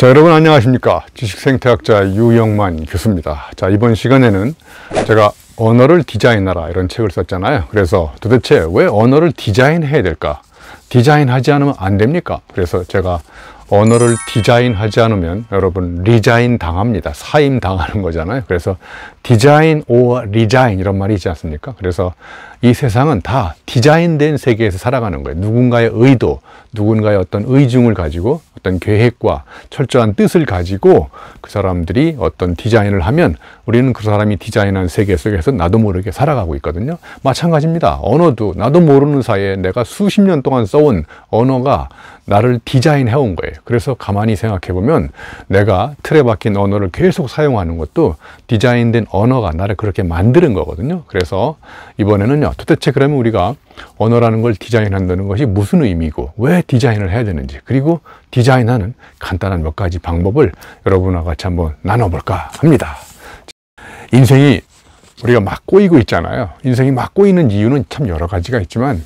자, 여러분 안녕하십니까. 지식생태학자 유영만 교수입니다. 자, 이번 시간에는 제가 언어를 디자인하라 이런 책을 썼잖아요. 그래서 도대체 왜 언어를 디자인해야 될까? 디자인하지 않으면 안 됩니까? 그래서 제가 언어를 디자인하지 않으면 여러분 리자인 당합니다. 사임 당하는 거잖아요. 그래서 디자인 or 리자인 이런 말이 있지 않습니까? 그래서 이 세상은 다 디자인된 세계에서 살아가는 거예요. 누군가의 의도, 누군가의 어떤 의중을 가지고 어떤 계획과 철저한 뜻을 가지고 그 사람들이 어떤 디자인을 하면 우리는 그 사람이 디자인한 세계 속에서 나도 모르게 살아가고 있거든요. 마찬가지입니다. 언어도 나도 모르는 사이에 내가 수십 년 동안 써온 언어가 나를 디자인해 온 거예요. 그래서 가만히 생각해 보면 내가 틀에 박힌 언어를 계속 사용하는 것도 디자인된 언어가 나를 그렇게 만드는 거거든요. 그래서 이번에는요, 도대체 그러면 우리가 언어라는 걸 디자인한다는 것이 무슨 의미고 왜 디자인을 해야 되는지, 그리고 디자인하는 간단한 몇 가지 방법을 여러분과 같이 한번 나눠볼까 합니다. 인생이 우리가 막 꼬이고 있잖아요. 인생이 막 꼬이는 이유는 참 여러 가지가 있지만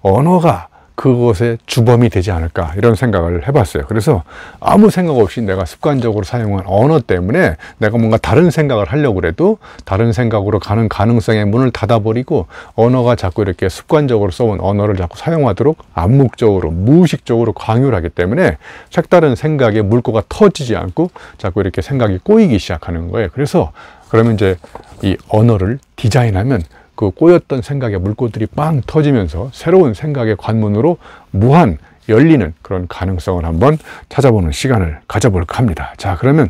언어가 그것의 주범이 되지 않을까 이런 생각을 해봤어요. 그래서 아무 생각 없이 내가 습관적으로 사용한 언어 때문에 내가 뭔가 다른 생각을 하려고 해도 다른 생각으로 가는 가능성의 문을 닫아버리고 언어가 자꾸 이렇게 습관적으로 써온 언어를 자꾸 사용하도록 암묵적으로 무의식적으로 강요를 하기 때문에 색다른 생각에 물꼬가 터지지 않고 자꾸 이렇게 생각이 꼬이기 시작하는 거예요. 그래서 그러면 이제 이 언어를 디자인하면 그 꼬였던 생각의 물꼬들이 빵 터지면서 새로운 생각의 관문으로 무한 열리는 그런 가능성을 한번 찾아보는 시간을 가져볼까 합니다. 자, 그러면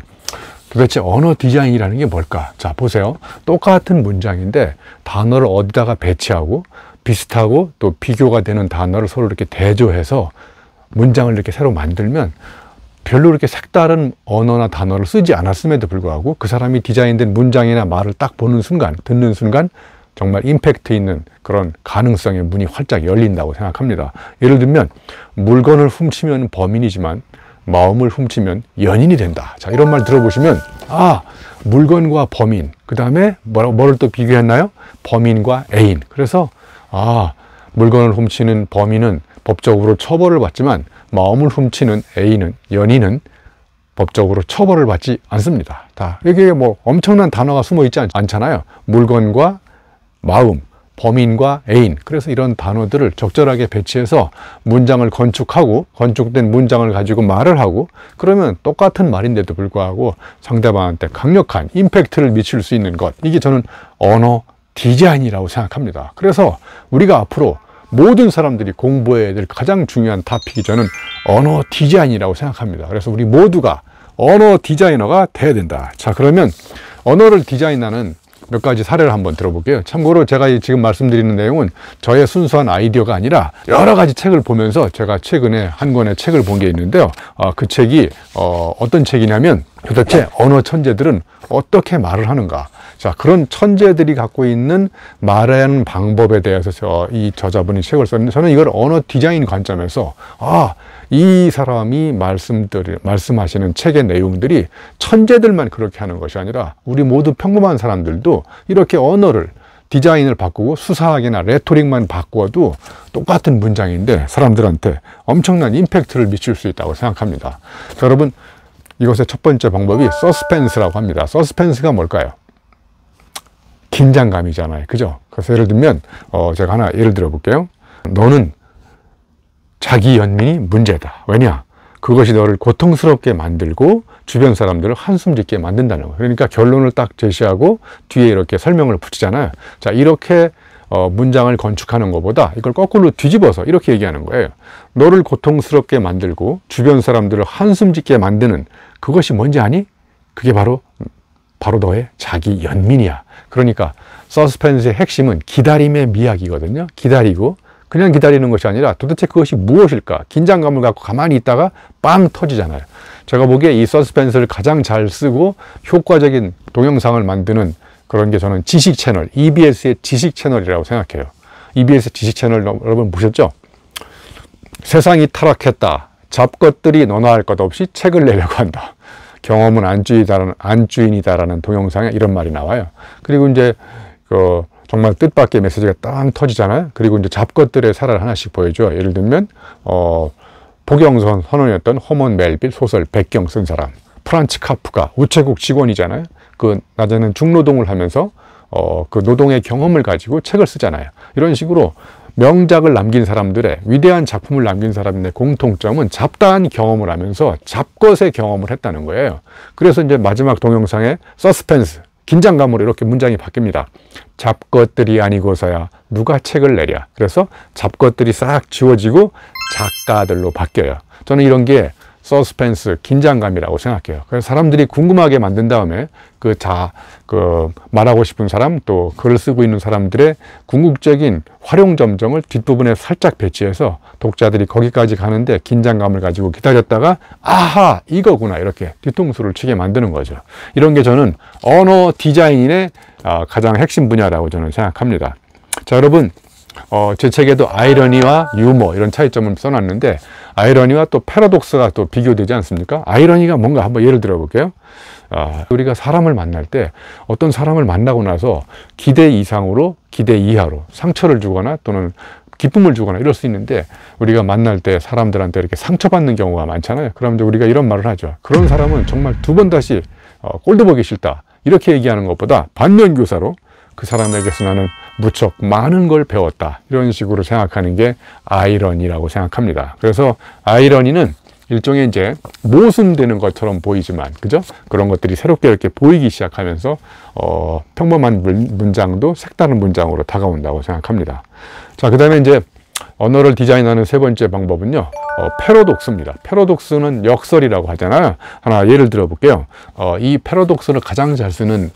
도대체 언어 디자인이라는 게 뭘까? 자, 보세요. 똑같은 문장인데 단어를 어디다가 배치하고 비슷하고 또 비교가 되는 단어를 서로 이렇게 대조해서 문장을 이렇게 새로 만들면 별로 이렇게 색다른 언어나 단어를 쓰지 않았음에도 불구하고 그 사람이 디자인된 문장이나 말을 딱 보는 순간, 듣는 순간 정말 임팩트 있는 그런 가능성의 문이 활짝 열린다고 생각합니다. 예를 들면 물건을 훔치면 범인이지만 마음을 훔치면 연인이 된다. 자, 이런 말 들어보시면 물건과 범인, 그 다음에 뭐를 또 비교했나요? 범인과 애인. 그래서 물건을 훔치는 범인은 법적으로 처벌을 받지만 마음을 훔치는 애인은, 연인은 법적으로 처벌을 받지 않습니다. 여기에 뭐 엄청난 단어가 숨어 있지 않잖아요. 물건과 마음, 범인과 애인. 그래서 이런 단어들을 적절하게 배치해서 문장을 건축하고 건축된 문장을 가지고 말을 하고 그러면 똑같은 말인데도 불구하고 상대방한테 강력한 임팩트를 미칠 수 있는 것, 이게 저는 언어 디자인이라고 생각합니다. 그래서 우리가 앞으로 모든 사람들이 공부해야 될 가장 중요한 토픽이 저는 언어 디자인이라고 생각합니다. 그래서 우리 모두가 언어 디자이너가 돼야 된다. 자, 그러면 언어를 디자인하는 몇 가지 사례를 한번 들어볼게요. 참고로 제가 지금 말씀드리는 내용은 저의 순수한 아이디어가 아니라 여러 가지 책을 보면서 제가 최근에 한 권의 책을 본 게 있는데요. 그 책이 어떤 책이냐면 도대체 언어 천재들은 어떻게 말을 하는가. 자, 그런 천재들이 갖고 있는 말하는 방법에 대해서 이 저자분이 책을 썼는데 저는 이걸 언어 디자인 관점에서 이 사람이 말씀하시는 책의 내용들이 천재들만 그렇게 하는 것이 아니라 우리 모두 평범한 사람들도 이렇게 언어를 디자인을 바꾸고 수사학이나 레토릭만 바꾸어도 똑같은 문장인데 사람들한테 엄청난 임팩트를 미칠 수 있다고 생각합니다. 자, 여러분, 이것의 첫 번째 방법이 서스펜스라고 합니다. 서스펜스가 뭘까요? 긴장감이잖아요. 그죠? 그래서 예를 들면 제가 하나 예를 들어 볼게요. 너는 자기 연민이 문제다. 왜냐? 그것이 너를 고통스럽게 만들고 주변 사람들을 한숨 짓게 만든다는 거예요. 그러니까 결론을 딱 제시하고 뒤에 이렇게 설명을 붙이잖아요. 자, 이렇게 문장을 건축하는 것보다 이걸 거꾸로 뒤집어서 이렇게 얘기하는 거예요. 너를 고통스럽게 만들고 주변 사람들을 한숨 짓게 만드는 그것이 뭔지 아니? 그게 바로 너의 자기 연민이야. 그러니까 서스펜스의 핵심은 기다림의 미학이거든요. 기다리고 그냥 기다리는 것이 아니라 도대체 그것이 무엇일까? 긴장감을 갖고 가만히 있다가 빵 터지잖아요. 제가 보기에 이 서스펜스를 가장 잘 쓰고 효과적인 동영상을 만드는 그런 게 저는 지식 채널, EBS의 지식 채널이라고 생각해요. EBS 지식 채널 여러분 보셨죠? 세상이 타락했다. 잡것들이 너나 할 것 없이 책을 내려고 한다. 경험은 안주인이다라는 동영상에 이런 말이 나와요. 그리고 이제 정말 뜻밖의 메시지가 땅 터지잖아요. 그리고 이제 잡것들의 사례를 하나씩 보여줘요. 예를 들면 복용선 선원이었던 허먼 멜빌, 소설 백경 쓴 사람. 프란츠 카프가 우체국 직원이잖아요. 그 낮에는 중노동을 하면서 그 노동의 경험을 가지고 책을 쓰잖아요. 이런 식으로 명작을 남긴 사람들의, 위대한 작품을 남긴 사람들의 공통점은 잡다한 경험을 하면서 잡것의 경험을 했다는 거예요. 그래서 이제 마지막 동영상에 서스펜스, 긴장감으로 이렇게 문장이 바뀝니다. 잡것들이 아니고서야 누가 책을 내랴. 그래서 잡것들이 싹 지워지고 작가들로 바뀌어요. 저는 이런 게 서스펜스, 긴장감이라고 생각해요. 그래서 사람들이 궁금하게 만든 다음에 말하고 싶은 사람, 또 글을 쓰고 있는 사람들의 궁극적인 활용점정을 뒷부분에 살짝 배치해서 독자들이 거기까지 가는데 긴장감을 가지고 기다렸다가 아하, 이거구나, 이렇게 뒤통수를 치게 만드는 거죠. 이런 게 저는 언어 디자인의 가장 핵심 분야라고 저는 생각합니다. 자, 여러분, 제 책에도 아이러니와 유머 이런 차이점을 써놨는데, 아이러니와 또 패러독스가 또 비교되지 않습니까? 아이러니가 뭔가 한번 예를 들어 볼게요. 우리가 사람을 만날 때 어떤 사람을 만나고 나서 기대 이상으로, 기대 이하로 상처를 주거나 또는 기쁨을 주거나 이럴 수 있는데, 우리가 만날 때 사람들한테 이렇게 상처받는 경우가 많잖아요. 그럼 이제 우리가 이런 말을 하죠. 그런 사람은 정말 두 번 다시 꼴도 보기 싫다, 이렇게 얘기하는 것보다 반면교사로 그 사람에게서 나는 무척 많은 걸 배웠다, 이런 식으로 생각하는 게 아이러니라고 생각합니다. 그래서 아이러니는 일종의 이제 모순되는 것처럼 보이지만, 그죠? 그런 것들이 새롭게 이렇게 보이기 시작하면서 평범한 문장도 색다른 문장으로 다가온다고 생각합니다. 자, 그 다음에 이제 언어를 디자인하는 세 번째 방법은요, 패러독스입니다. 패러독스는 역설이라고 하잖아요. 하나 예를 들어 볼게요. 이 패러독스를 가장 잘 쓰는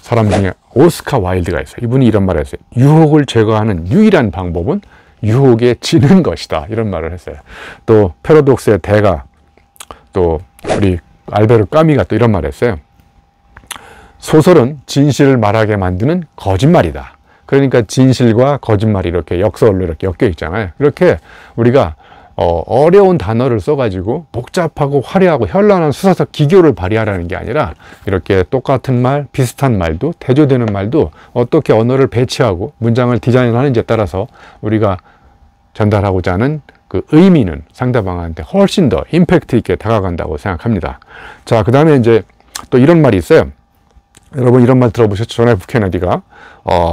사람 중에 오스카 와일드가 있어요. 이분이 이런 말을 했어요. 유혹을 제거하는 유일한 방법은 유혹에 지는 것이다, 이런 말을 했어요. 또 패러독스의 대가, 또 우리 알베르 까미가 또 이런 말을 했어요. 소설은 진실을 말하게 만드는 거짓말이다. 그러니까 진실과 거짓말이 이렇게 역설로 이렇게 엮여 있잖아요. 이렇게 우리가 어려운 단어를 써가지고 복잡하고 화려하고 현란한 수사적 기교를 발휘하라는 게 아니라, 이렇게 똑같은 말, 비슷한 말도, 대조되는 말도 어떻게 언어를 배치하고 문장을 디자인하는지에 따라서 우리가 전달하고자 하는 그 의미는 상대방한테 훨씬 더 임팩트 있게 다가간다고 생각합니다. 자, 그 다음에 이제 또 이런 말이 있어요. 여러분 이런 말 들어보셨죠? 존 F 케네디가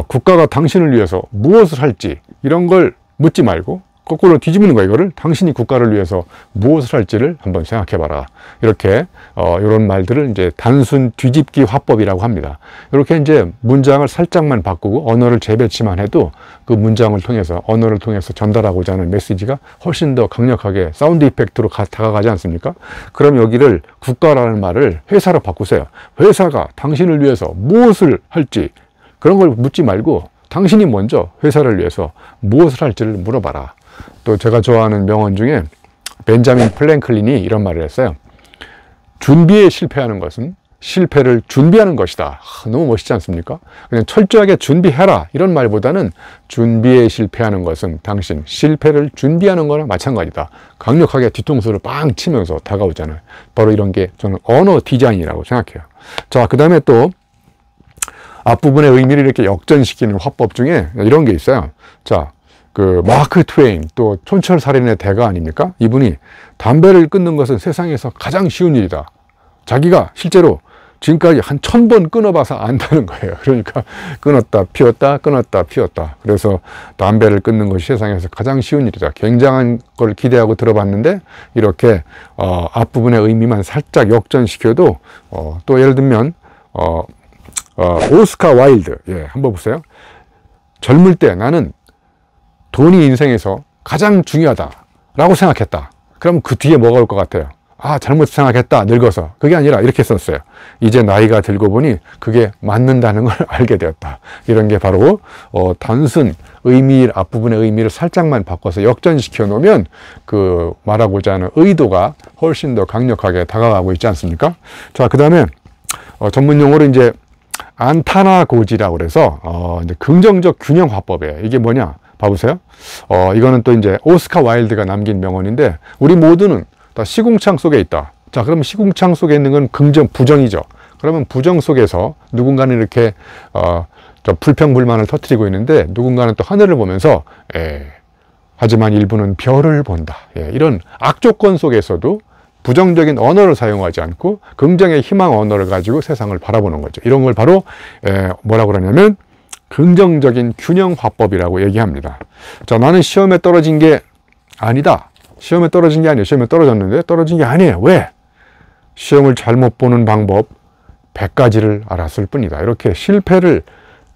국가가 당신을 위해서 무엇을 할지, 이런 걸 묻지 말고 거꾸로 뒤집는 거예요. 이거를 당신이 국가를 위해서 무엇을 할지를 한번 생각해봐라. 이렇게 이런 말들을 이제 단순 뒤집기 화법이라고 합니다. 이렇게 이제 문장을 살짝만 바꾸고 언어를 재배치만 해도 그 문장을 통해서, 언어를 통해서 전달하고자 하는 메시지가 훨씬 더 강력하게 사운드 이펙트로 다가가지 않습니까? 그럼 여기를 국가라는 말을 회사로 바꾸세요. 회사가 당신을 위해서 무엇을 할지, 그런 걸 묻지 말고 당신이 먼저 회사를 위해서 무엇을 할지를 물어봐라. 또 제가 좋아하는 명언 중에 벤자민 플랭클린이 이런 말을 했어요. 준비에 실패하는 것은 실패를 준비하는 것이다. 너무 멋있지 않습니까? 그냥 철저하게 준비해라, 이런 말보다는 준비에 실패하는 것은 당신 실패를 준비하는 거나 마찬가지다. 강력하게 뒤통수를 빵 치면서 다가오잖아요. 바로 이런 게 저는 언어 디자인이라고 생각해요. 자, 그 다음에 또 앞부분의 의미를 이렇게 역전시키는 화법 중에 이런 게 있어요. 자, 그 마크 트웨인, 또 촌철살인의 대가 아닙니까? 이분이 담배를 끊는 것은 세상에서 가장 쉬운 일이다. 자기가 실제로 지금까지 한 1000번 끊어봐서 안다는 거예요. 그러니까 끊었다 피웠다 끊었다 피웠다. 그래서 담배를 끊는 것이 세상에서 가장 쉬운 일이다. 굉장한 걸 기대하고 들어봤는데 이렇게 앞부분의 의미만 살짝 역전시켜도 또 예를 들면 오스카 와일드, 한번 보세요. 젊을 때 나는 돈이 인생에서 가장 중요하다라고 생각했다. 그럼 그 뒤에 뭐가 올 것 같아요? 잘못 생각했다, 늙어서. 그게 아니라 이렇게 썼어요. 이제 나이가 들고 보니 그게 맞는다는 걸 알게 되었다. 이런 게 바로 단순 의미, 앞부분의 의미를 살짝만 바꿔서 역전시켜 놓으면 그 말하고자 하는 의도가 훨씬 더 강력하게 다가가고 있지 않습니까? 자, 그 다음에 전문 용어로 이제 안타나고지라고 그래서 이제 긍정적 균형 화법이에요. 이게 뭐냐? 봐보세요. 이거는 또 이제 오스카 와일드가 남긴 명언인데, 우리 모두는 다 시궁창 속에 있다. 자, 그러면 시궁창 속에 있는 건 긍정, 부정이죠. 그러면 부정 속에서 누군가는 이렇게 불평불만을 터뜨리고 있는데, 누군가는 또 하늘을 보면서 하지만 일부는 별을 본다. 예, 이런 악조건 속에서도 부정적인 언어를 사용하지 않고 긍정의 희망 언어를 가지고 세상을 바라보는 거죠. 이런 걸 바로 뭐라고 그러냐면 긍정적인 균형 화법이라고 얘기합니다. 자, 나는 시험에 떨어진 게 아니다. 시험에 떨어진 게 아니에요. 시험에 떨어졌는데 떨어진 게 아니에요. 왜? 시험을 잘못 보는 방법 100가지를 알았을 뿐이다. 이렇게 실패를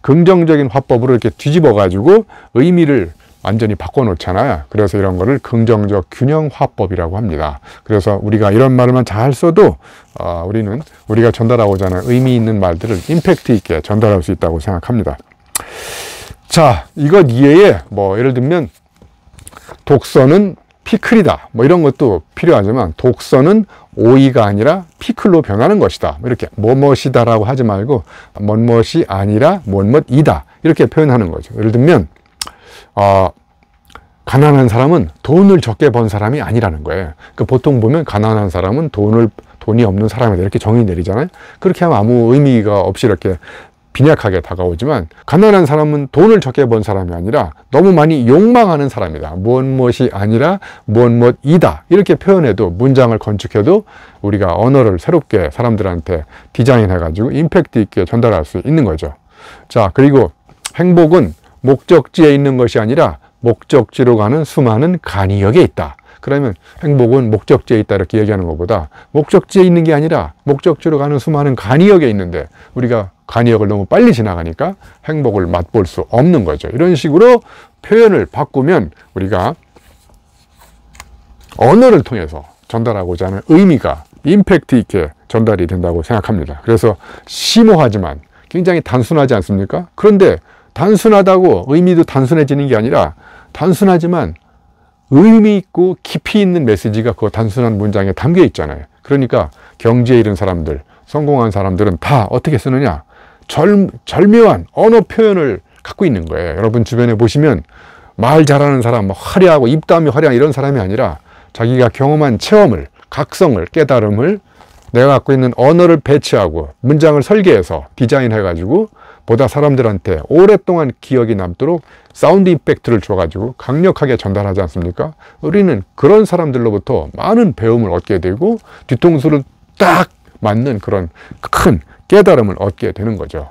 긍정적인 화법으로 이렇게 뒤집어 가지고 의미를 완전히 바꿔놓잖아요. 그래서 이런 거를 긍정적 균형 화법이라고 합니다. 그래서 우리가 이런 말만 잘 써도 우리는 우리가 전달하고자 하는 의미 있는 말들을 임팩트 있게 전달할 수 있다고 생각합니다. 자, 이것 이외에 뭐 예를 들면 독서는 피클이다. 뭐 이런 것도 필요하지만 독서는 오이가 아니라 피클로 변하는 것이다. 이렇게 뭐뭇이다라고 하지 말고 뭐뭇이 아니라 뭐뭇이다. 이렇게 표현하는 거죠. 예를 들면 가난한 사람은 돈을 적게 번 사람이 아니라는 거예요. 그러니까 보통 보면 가난한 사람은 돈이 없는 사람이다 이렇게 정의 내리잖아요. 그렇게 하면 아무 의미가 없이 이렇게 빈약하게 다가오지만 가난한 사람은 돈을 적게 번 사람이 아니라 너무 많이 욕망하는 사람이다. 무엇이 아니라 무엇이다. 이렇게 표현해도 문장을 건축해도 우리가 언어를 새롭게 사람들한테 디자인해가지고 임팩트 있게 전달할 수 있는 거죠. 자, 그리고 행복은 목적지에 있는 것이 아니라 목적지로 가는 수많은 간이역에 있다. 그러면 행복은 목적지에 있다 이렇게 얘기하는 것보다 목적지에 있는 게 아니라 목적지로 가는 수많은 간이역에 있는데 우리가 간이역을 너무 빨리 지나가니까 행복을 맛볼 수 없는 거죠. 이런 식으로 표현을 바꾸면 우리가 언어를 통해서 전달하고자 하는 의미가 임팩트 있게 전달이 된다고 생각합니다. 그래서 심오하지만 굉장히 단순하지 않습니까? 그런데 단순하다고 의미도 단순해지는 게 아니라 단순하지만 의미 있고 깊이 있는 메시지가 그 단순한 문장에 담겨 있잖아요. 그러니까 경지에 이른 사람들, 성공한 사람들은 다 어떻게 쓰느냐? 절묘한 언어 표현을 갖고 있는 거예요. 여러분 주변에 보시면 말 잘하는 사람, 화려하고 입담이 화려한 이런 사람이 아니라 자기가 경험한 체험을, 각성을, 깨달음을 내가 갖고 있는 언어를 배치하고 문장을 설계해서 디자인해가지고 보다 사람들한테 오랫동안 기억이 남도록 사운드 임팩트를 줘가지고 강력하게 전달하지 않습니까? 우리는 그런 사람들로부터 많은 배움을 얻게 되고 뒤통수를 딱 맞는 그런 큰 깨달음을 얻게 되는 거죠.